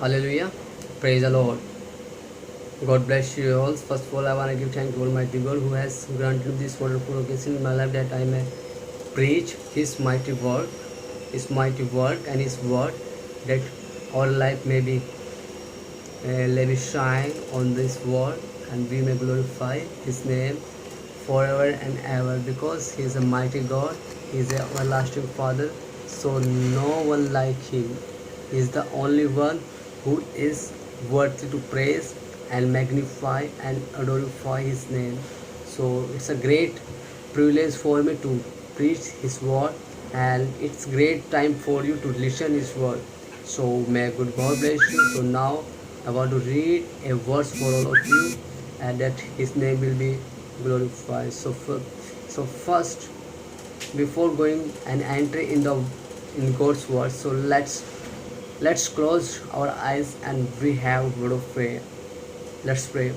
Hallelujah. Praise the Lord. God bless you all. First of all, I want to give thanks to Almighty God who has granted this wonderful occasion in my life that I may preach His mighty word, and His word, that our life may be shine on this word, and we may glorify His name forever and ever, because He is a mighty God. He is an everlasting Father. So no one like Him. He is the only one who is worthy to praise and magnify and glorify His name. So it's a great privilege for me to preach His word, and it's great time for you to listen His word. So may good God bless you. So now I want to read a verse for all of you, and that His name will be glorified. So first, before going and entering in God's word, so let's close our eyes and we have a word of prayer. Let's pray.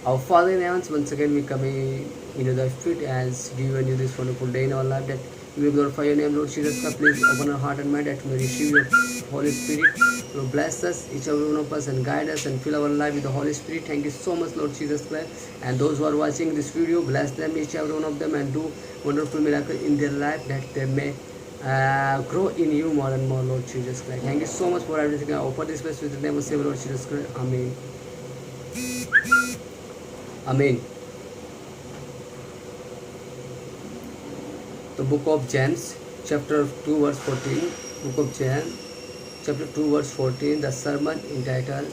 Our Father in heaven, once again we come into thy feet as given you this wonderful day in our life, that we will glorify your name, Lord Jesus Christ. Please open our heart and mind that we may receive your Holy Spirit. Lord, bless us, each and every one of us, and guide us and fill our life with the Holy Spirit. Thank you so much, Lord Jesus Christ. And those who are watching this video, bless them, each and every one of them, and do wonderful miracles in their life, that they may grow in you more and more, Lord Jesus Christ. Thank you so much for everything. I offer this place with the name of Savior, Lord Jesus Christ. Amen. Amen. The book of James, chapter 2, verse 14. Book of James, chapter 2, verse 14. The sermon entitled,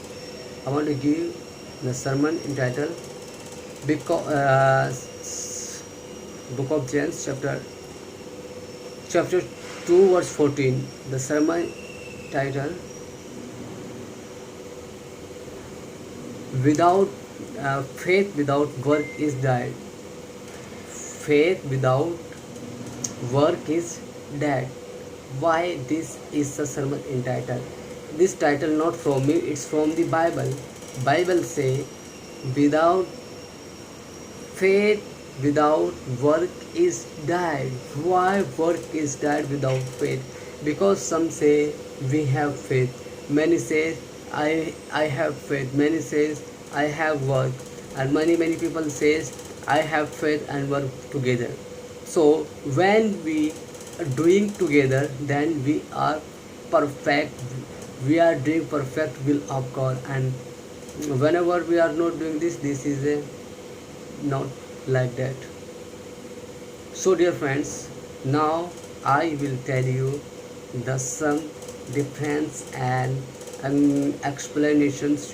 I want to give the sermon entitled, book of James, chapter 2, verse 14. The sermon title, without faith without work is dead. Faith without work is dead. Why this is the sermon entitled? This title not from me, it's from the Bible. Bible say, without faith without work is dead. Why work is dead without faith? Because some say we have faith, many say I have faith, many says I have work, and many people says I have faith and work together. So when we are doing together, then we are perfect. We are doing perfect will of God. And whenever we are not doing this is not like that. So dear friends, now I will tell you the some difference and explanations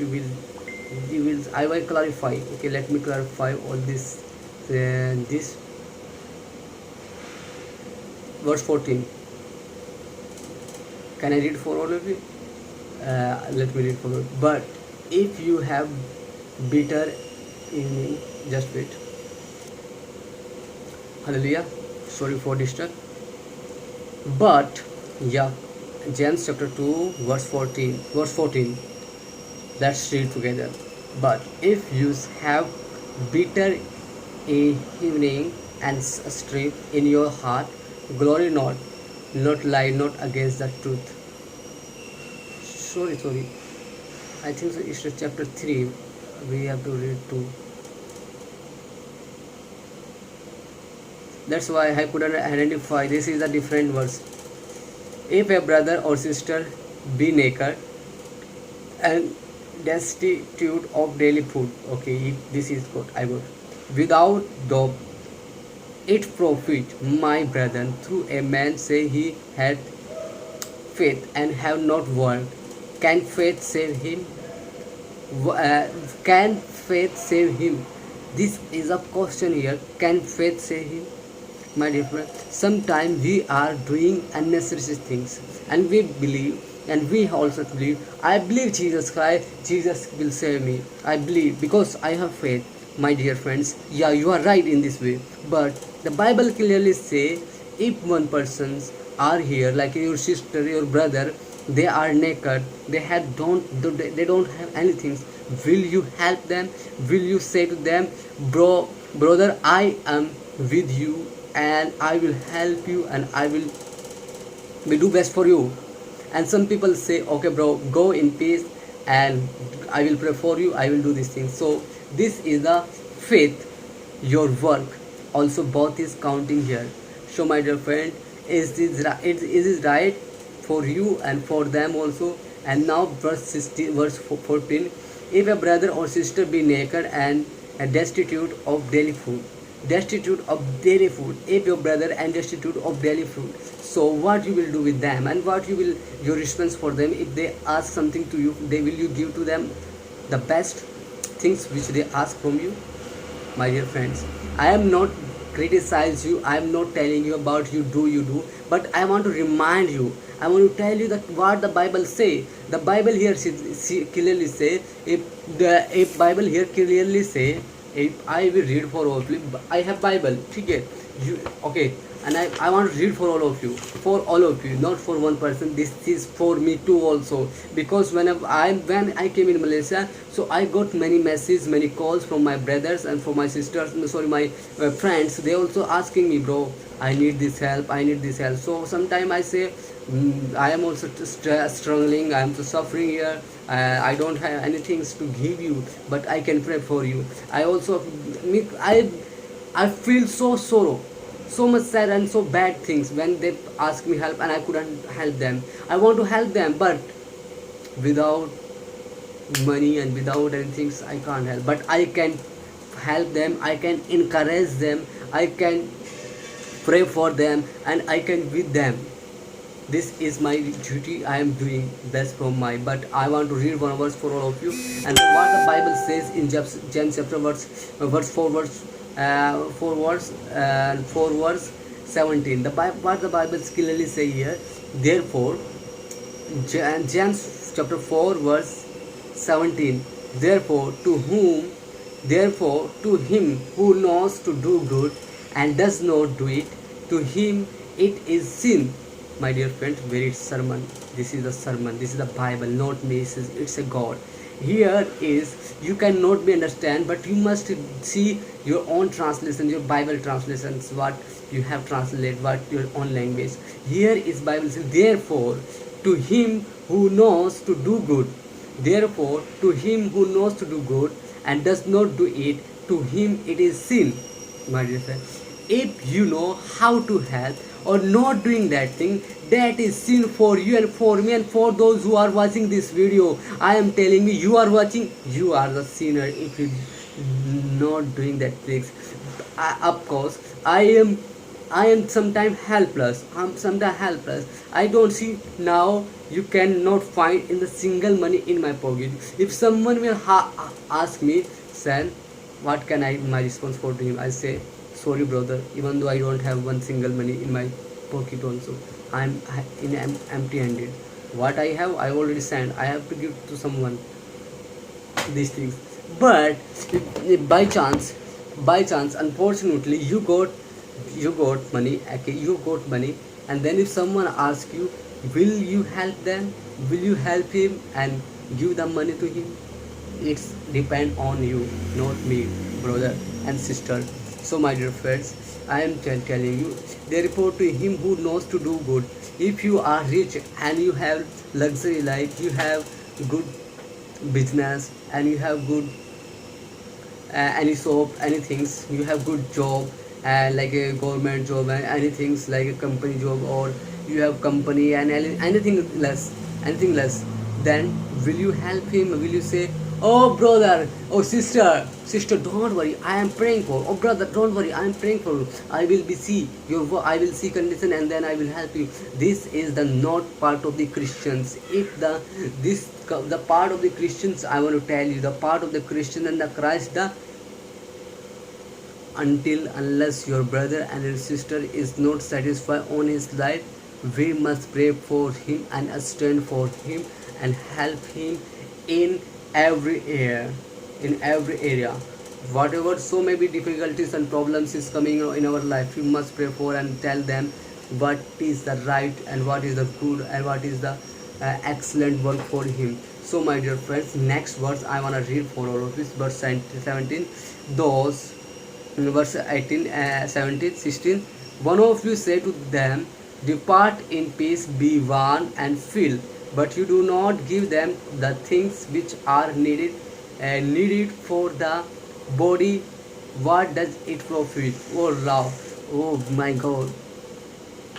I will clarify. Okay, let me clarify all this. This verse 14. Can I read for all of you? Let me read for you. But if you have bitter evening, just wait. Hallelujah. Sorry for disturb. But yeah, James chapter 2, verse 14. Verse 14. Let's read together. But if you have bitter evening and strife in your heart, glory not lie not against the truth. Sorry. I think so it's chapter 3. We have to read 2. That's why I couldn't identify. This is a different verse. If a brother or sister be naked and destitute of daily food, okay, this is good, I got, without the it profit my brethren, through a man say he had faith and have not worked, can faith save him? Can faith save him? This is a question here. Can faith save him? My dear friend, sometimes we are doing unnecessary things, and we believe, and we also believe, I believe Jesus Christ, Jesus will save me. I believe because I have faith. My dear friends, yeah, you are right in this way. But the Bible clearly say, if one persons are here, like your sister, your brother, they are naked, they don't have anything, will you help them? Will you say to them, brother, I am with you and I will help you and I will do best for you? And some people say, okay bro, go in peace and I will pray for you, I will do these things. So this is the faith, your work also both is counting here. So my dear friend, is this right for you and for them also? And now verse 16, verse 14, if a brother or sister be naked and destitute of daily food, destitute of daily food, if your brother and destitute of daily food, so what you will do with them, and what you will, your response for them? If they ask something to you, they will you give to them the best things which they ask from you? My dear friends, I am not criticize you, I am not telling you about you do, but I want to remind you, I want to tell you that what the Bible say. The Bible here clearly say, if Bible here clearly say, if I will read for all of you, I have Bible, okay, you okay, and I want to read for all of you, not for one person. This is for me too also, because when I came in Malaysia, so I got many messages, many calls from my brothers and from my sisters, sorry, my friends. They also asking me, bro, I need this help, I need this help. So sometime I say, I am also struggling, I am so suffering here, I don't have anything to give you, but I can pray for you. I also I feel so sorrow, so much sad and so bad things when they ask me help and I couldn't help them. I want to help them, but without money and without anything I can't help. But I can help them, I can encourage them, I can pray for them, and I can with them. This is my duty, I am doing best from my. But I want to read one verse for all of you, and what the Bible says in James chapter verse 4 verse 4 verse 17. What the Bible clearly say here, therefore, James chapter 4 verse 17, therefore to him who knows to do good and does not do it, to him it is sin. My dear friend, very sermon, this is the sermon, this is the Bible, not me, it's a God. Here is, you cannot be understand, but you must see your own translation, your Bible translations, what you have translated, what your own language. Here is Bible says, therefore to him who knows to do good, therefore to him who knows to do good and does not do it, to him it is sin. My dear friend, if you know how to help or not doing that thing, that is sin for you and for me and for those who are watching this video. I am telling you, you are watching, you are the sinner if you not doing that things. Of course, I am sometimes helpless. I don't see now. You cannot find in the single money in my pocket. If someone will ask me, son, what can I my response for to him? I say, sorry brother, even though I don't have one single money in my pocket also, I'm empty handed. What I have, I already sent, I have to give to someone these things. But if by chance unfortunately you got money, okay, you got money, and then if someone asks you, will you help them, will you help him and give the money to him? It's depend on you, not me, brother and sister. So my dear friends, I am telling you, therefore to him who knows to do good. If you are rich and you have luxury life, you have good business and you have good any shop, anything, you have good job and like a government job and anything like a company job, or you have company and anything less, then will you help him? Will you say, oh brother, oh sister, don't worry, I am praying for, oh brother, don't worry, I am praying for you, I will see condition and then I will help you? This is the not part of the Christians. If the part of the Christians, I want to tell you, the part of the Christian and the Christ, unless your brother and your sister is not satisfied on his life, we must pray for him and stand for him and help him in every area. Whatever so maybe difficulties and problems is coming in our life, we must pray for and tell them what is the right and what is the good and what is the excellent work for him. So my dear friends, next verse I want to read for all of this, verse 17, those verse 18, 17, 16, one of you say to them, depart in peace, be warm and filled, but you do not give them the things which are needed and needed for the body. What does it profit? Oh, Rao, oh my God.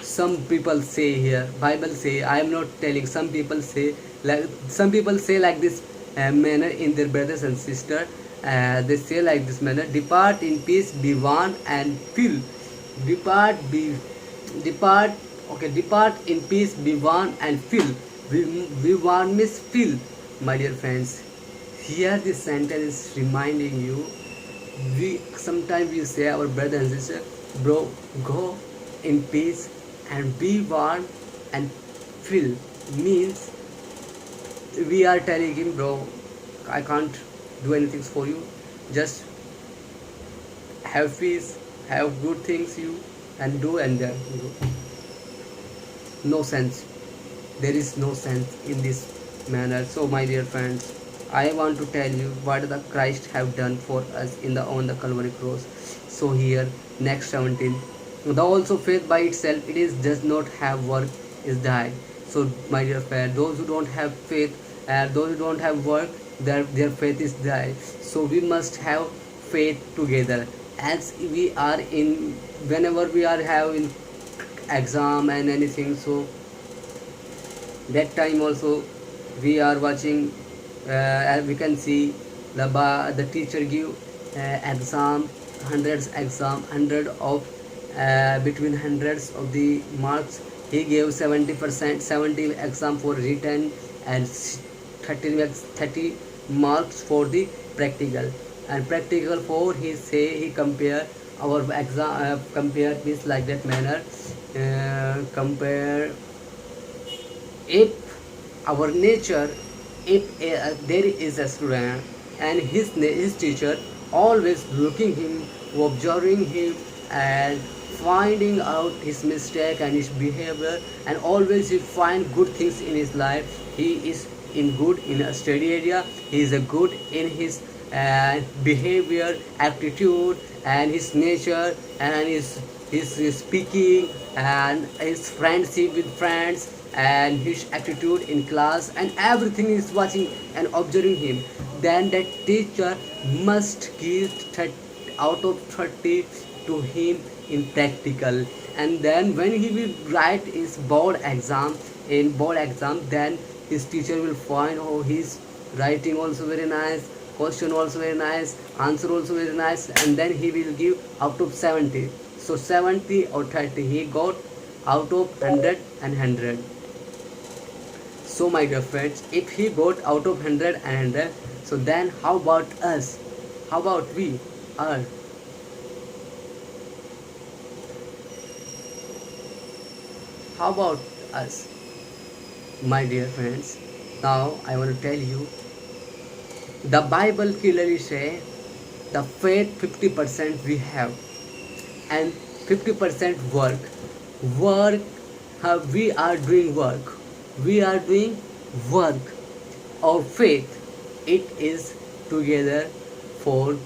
Some people say here, Bible say, I am not telling, some people say, like some people say like this manner in their brothers and sisters. They say like this manner: depart in peace, be one and fill. Depart be depart okay, depart in peace, be one and fill. We one means fill. My dear friends, here this sentence is reminding you, we sometimes we say our brother and sister, bro, go in peace and be one and fill. Means we are telling him, bro, I can't do anything for you, just have peace, have good things you, and do, and then you go. No sense, there is no sense in this manner. So my dear friends, I want to tell you what the Christ have done for us in the on the Calvary cross. So here, next 17, the also faith by itself, it is does not have work, is died. So my dear friend, those who don't have faith and those who don't have work, their faith is died. So we must have faith together. As we are in, whenever we are having exam and anything, so that time also we are watching, we can see the teacher give exam, hundreds exam, hundred of between hundreds of the marks, he gave 70%, 70 exam for written, and 30 marks for the practical. And practical for, he say, he compare our exam, compare this like that manner, compare, if our nature, if there is a student and his teacher always looking him, observing him, and finding out his mistake and his behavior, and always he find good things in his life, he is in good in a study area, he is a good in his behavior, attitude, and his nature, and his speaking, and his friendship with friends, and his attitude in class, and everything is watching and observing him, then that teacher must give 30 out of 30 to him in practical. And then when he will write his board exam, then his teacher will find, oh, his writing also very nice, question also very nice, answer also very nice, and then he will give out of 70. So 70 or 30 he got out of 100 and 100. So my dear friends, if he got out of 100 and 100, so then how about us? How about we are? How about us, my dear friends? Now I want to tell you, the Bible clearly say the faith 50% we have and 50% work. Work, we are doing work. We are doing work. Our faith, it is together for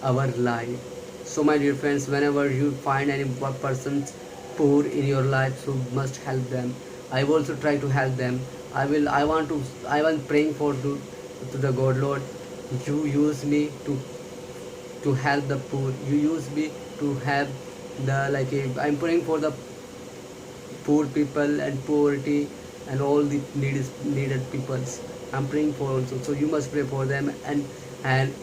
our life. So my dear friends, whenever you find any person poor in your life, so must help them. I will also try to help them. I want praying for to the God, Lord, you use me to help the poor. You use me to help the, like, I'm praying for the poor people and poverty and all the needed peoples. I'm praying for also. So you must pray for them, and and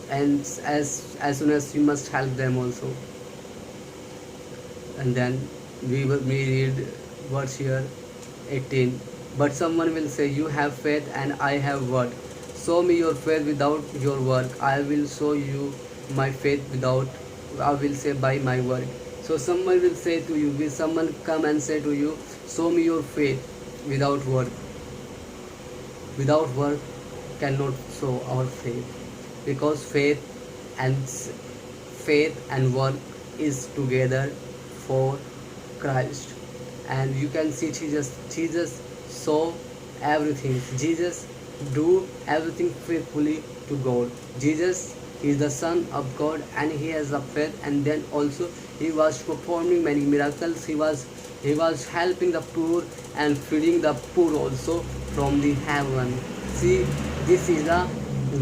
as soon as you must help them also. And then we read words here 18. But someone will say, you have faith and I have work. Show me your faith without your work. I will show you my faith without, I will say, by my work. So someone will say to you, will someone come and say to you, show me your faith without work. Without work cannot show our faith, because faith and work is together for Christ. And you can see Jesus saw everything. Jesus do everything faithfully to God. Jesus is the Son of God, and he has a faith, and then also he was performing many miracles. He was helping the poor and feeding the poor also from the heaven. See, this is the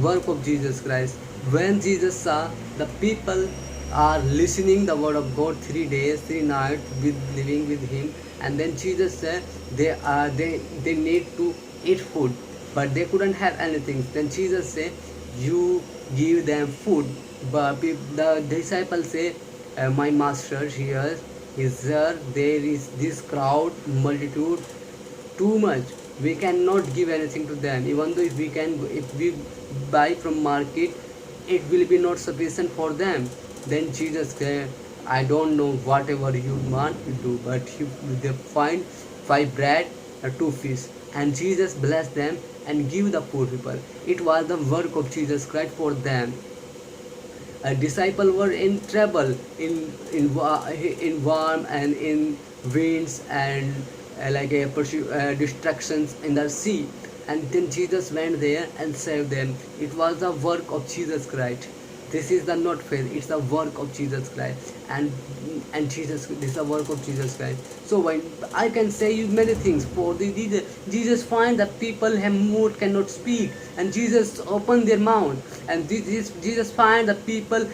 work of Jesus Christ. When Jesus saw the people are listening the word of God 3 days 3 nights with living with him, and then Jesus said they need to eat food, but they couldn't have anything. Then Jesus said, you give them food. But the disciples say, my master here is there, there is this crowd multitude too much, we cannot give anything to them. Even though if we buy from market, it will be not sufficient for them. Then Jesus said, I don't know, whatever you want to do, but they find 5 bread and 2 fish, and Jesus blessed them and give the poor people. It was the work of Jesus Christ for them. A disciple were in trouble, in warm and in winds, and distractions in the sea, and then Jesus went there and saved them. It was the work of Jesus Christ. This is the not faith, it's the work of Jesus Christ. And Jesus, this is the work of Jesus Christ. So when I can say you many things for the Jesus find that people have mouth cannot speak, and Jesus opened their mouth. And Jesus find that people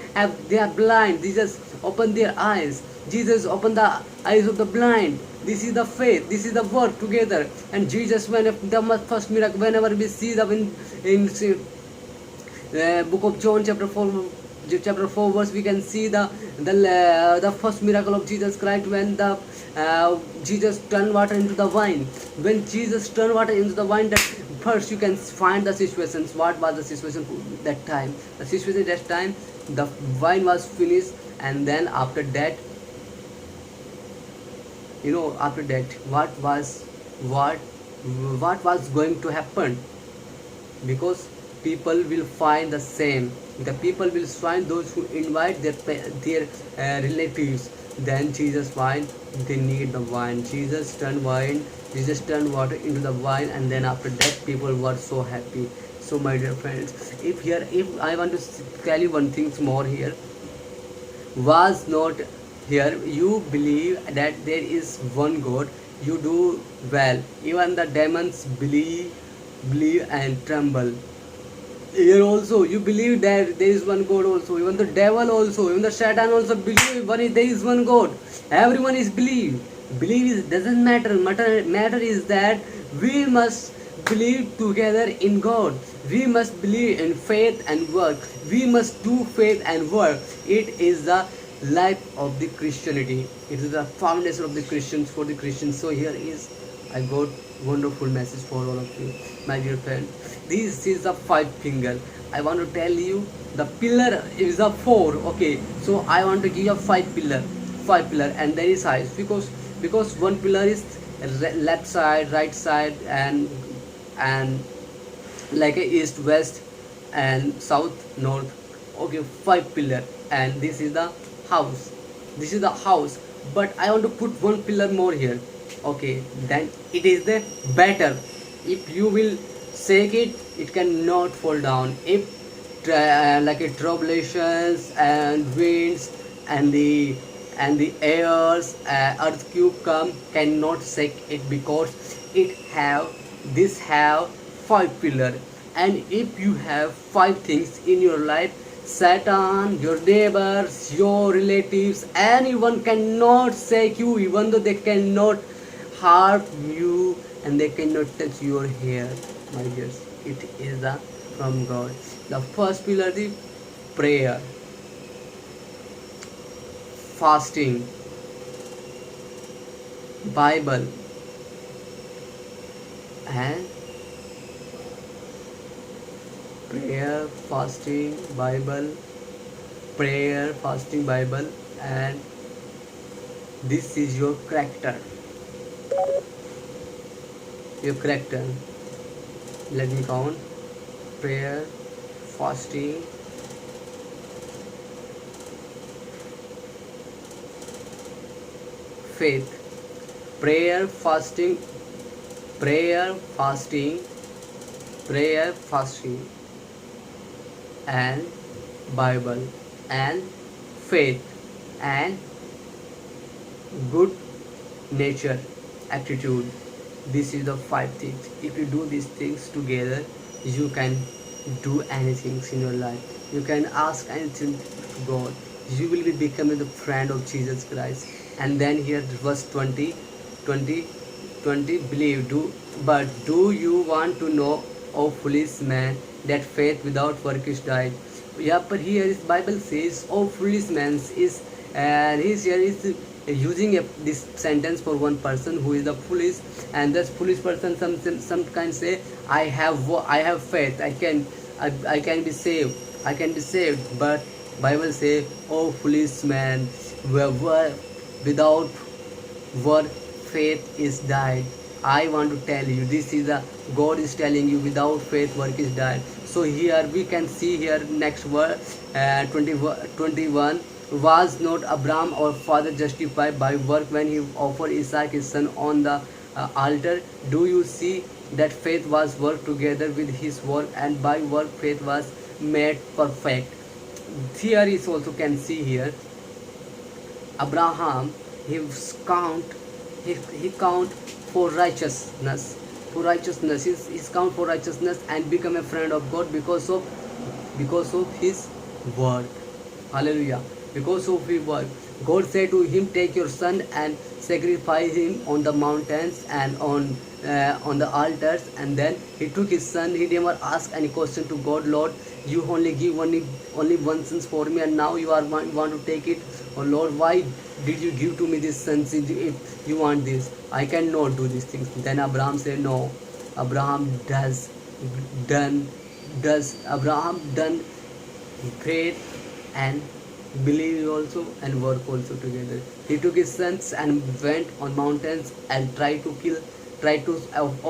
they are blind, Jesus opened their eyes. Jesus opened the eyes of the blind. This is the faith, this is the work together. And Jesus, when the first miracle, whenever we see the in book of John chapter 4 verse, we can see the first miracle of Jesus Christ, when the Jesus turned water into the wine. When Jesus turned water into the wine, that first you can find the situations. What was the situation that time? The situation that time, the wine was finished, and then after that, after that, what was going to happen? Because people will find the same. The people will find those who invite their relatives. Then Jesus find they need the wine. Jesus turned water into the wine, and then after that people were so happy. So my dear friends, if I want to tell you one thing more here, was not here you believe that there is one God, you do well. Even the demons believe and tremble. Here also you believe that there is one God also. Even the devil also, even the Satan also believe there is one God. Everyone is believe. Doesn't matter. Matter is that we must believe together in God. We must believe in faith and work. We must do faith and work. It is the life of the Christianity. It is the foundation of the Christians, for the Christians. So here is, I got wonderful message for all of you, my dear friend. This is the 5 finger. I want to tell you the pillar is a 4. Okay, so I want to give you 5 pillar, and there is size, because one pillar is left side, right side, and like a east, west, and south, north. Okay, 5 pillar, and this is the house. This is the house, but I want to put one pillar more here. Okay, then it is the better. If you will shake it, it cannot fall down. If like a tribulations and winds and the airs, earthquake come, cannot shake it, because it have 5 pillar. And if you have 5 things in your life, Satan, your neighbors, your relatives, anyone cannot shake you, even though they cannot harm you and they cannot touch your hair, my dears. It is from God. The first pillar is prayer, fasting, Bible, and prayer, fasting, Bible, and this is your character. Let me count. Prayer, fasting, faith. Prayer, fasting, and Bible, and faith, and good nature, attitude. This is the 5 things. If you do these things together, you can do anything in your life. You can ask anything to God. You will be becoming the friend of Jesus Christ. And then here verse 20, 20, 20. Believe do, but do you want to know, O foolish man, that faith without work is died? Yeah, but here is Bible says, "O foolish man," is and he's here is using this sentence for one person who is the foolish, and this foolish person some kind say, I have faith, I can be saved, I can be saved. But Bible say, "Oh foolish man, without work faith is died." I want to tell you, this is a God is telling you, without faith work is died. So here we can see here next word, 21. Was not Abraham our father justified by work when he offered Isaac his son on the altar? Do you see that faith was worked together with his work, and by work faith was made perfect? Here is also can see here Abraham, count he count for righteousness, his count for righteousness, and become a friend of God because of his work. Hallelujah. Because of his work, God said to him, "Take your son and sacrifice him on the mountains and on the altars." And then he took his son. He never asked any question to God. "Lord, you only give only one son for me, and now you are want to take it. Oh Lord, why did you give to me this son? If you want this, I cannot do these things." Then Abraham said, "No." Abraham done Abraham done faith and believe also and work also together. He took his sons and went on mountains and tried to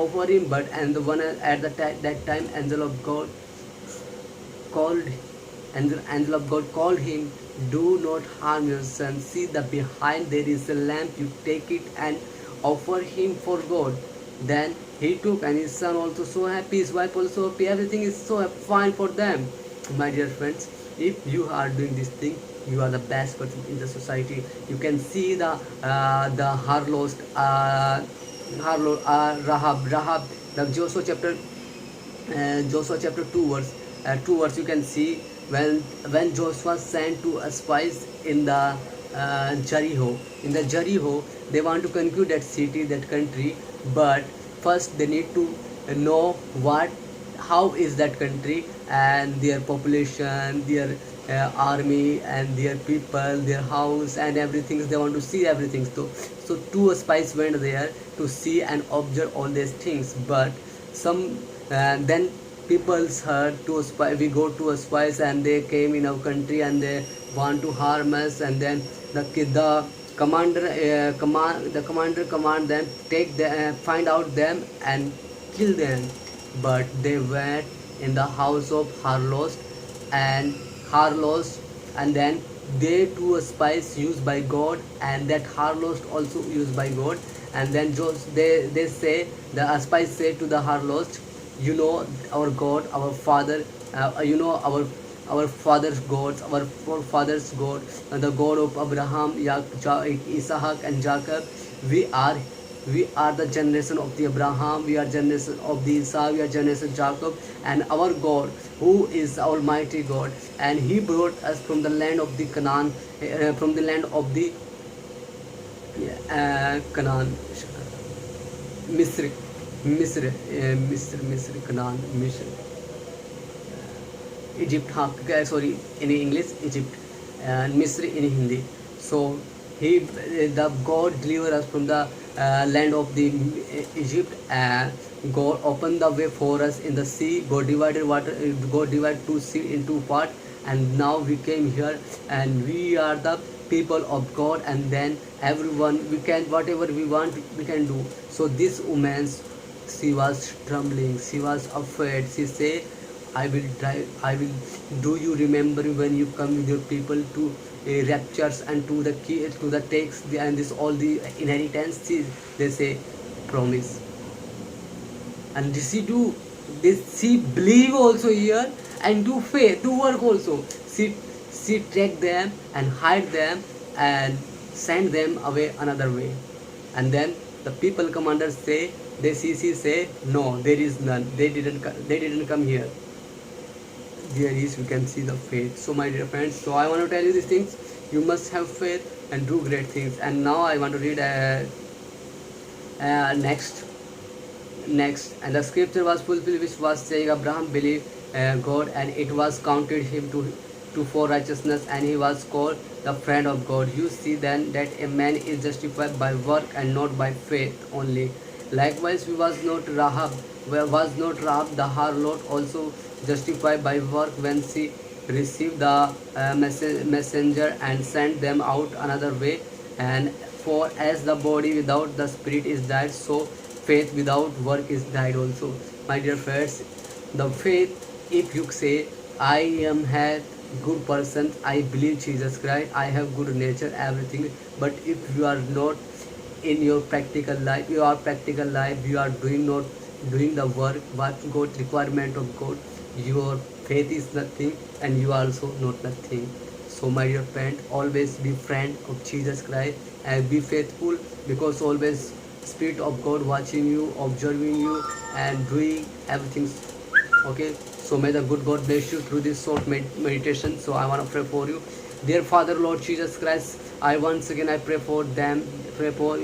offer him, but and the one at that time angel of God called and the angel of God called him, "Do not harm your son. See, the behind there is a lamp. You take it and offer him for God." Then he took, and his son also so happy, his wife also happy, everything is so fine for them. My dear friends, if you are doing this thing, you are the best person in the society. You can see the harlot, Rahab, the Joshua chapter 2 verse 2 verse. You can see when Joshua sent to spies in the Jericho. In the Jericho, they want to conquer that city, that country, but first they need to know how is that country and their population, their army and their people, their house and everything. They want to see everything. So two spies went there to see and observe all these things. But some then people's heard we go to a spies and they came in our country and they want to harm us. And then the commander command them, take them, find out them and kill them. But they went in the house of harlots and then they two spies used by God, and that harlot also used by God. And then they say, the spies say to the harlot, "You know our God, our father, you know our father's gods, our forefathers' God, the God of Abraham, Isaac and Jacob. We are the generation of the Abraham, we are generation of the Isaac, we are generation of Jacob, and our God, who is Almighty God, and He brought us from the land of the Canaan, from the land of the Canaan, Misr, Canaan, Misr, Egypt, sorry, in English, Egypt, and Misri in Hindi. So the God delivered us from the land of the Egypt, and God opened the way for us in the sea. God divided two sea into part, and now we came here, and we are the people of God. And then everyone, we can whatever we want we can do. So this woman, she was trembling, she was afraid. She said, I will. Do you remember when you come with your people to raptures and to the key, to the takes and this all the inheritance? They say, promise. And she do this. She believe also here and do faith, do work also. She take them and hide them and send them away another way. And then the people commanders say, they CC say, no, there is none. They didn't come here. There is, you can see the faith. So my dear friends, so I want to tell you these things. You must have faith and do great things. And now I want to read next, and the scripture was fulfilled which was saying, Abraham believed God, and it was counted him to for righteousness, and he was called the friend of God. You see then that a man is justified by work and not by faith only. Likewise was not Rahab the harlot also justified by work when she received the messenger and sent them out another way? And for as the body without the spirit is dead, so faith without work is died also. My dear friends, the faith, if you say, I am a good person, I believe Jesus Christ, I have good nature, everything, but if you are not in your practical life, you are doing not doing the work what God requirement of God, your faith is nothing, and you are also not nothing. So my dear friend, always be friend of Jesus Christ and be faithful, because always spirit of God watching you, observing you, and doing everything. Okay, so may the good God bless you through this short meditation. So I want to pray for you. Dear Father, Lord Jesus Christ, I once again I pray for them, pray for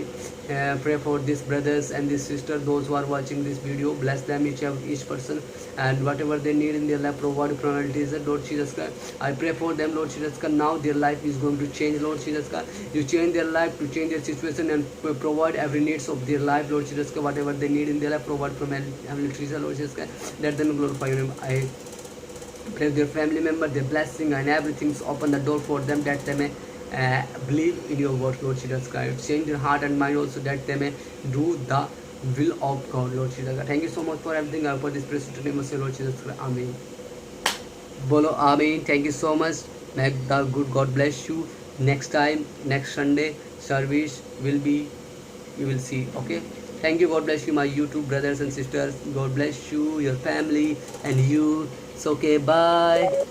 these brothers and these sisters, those who are watching this video. Bless them, each person, and whatever they need in their life, provide from El Jesus, Lord Jesus Christ. I pray for them, Lord Jesus Christ. Now their life is going to change, Lord Jesus Christ. You change their life to change their situation and provide every needs of their life, Lord Jesus Christ. Whatever they need in their life, provide from El Jesus, Lord Jesus Christ. Let them glorify your name. I pray their family member, their blessing and everything. Open the door for them that they may believe in your word, Lord Jesus Christ. Change their heart and mind also, that they may do the will of God, Lord Jesus Christ. Thank you so much for everything. I put this prayer to name of Lord Jesus Christ. Amen. Bolo Amen. Thank you so much. May the good God bless you. Next time, next Sunday service will be, you will see. Okay. Thank you. God bless you, my YouTube brothers and sisters. God bless you, your family, and you. It's okay. Bye.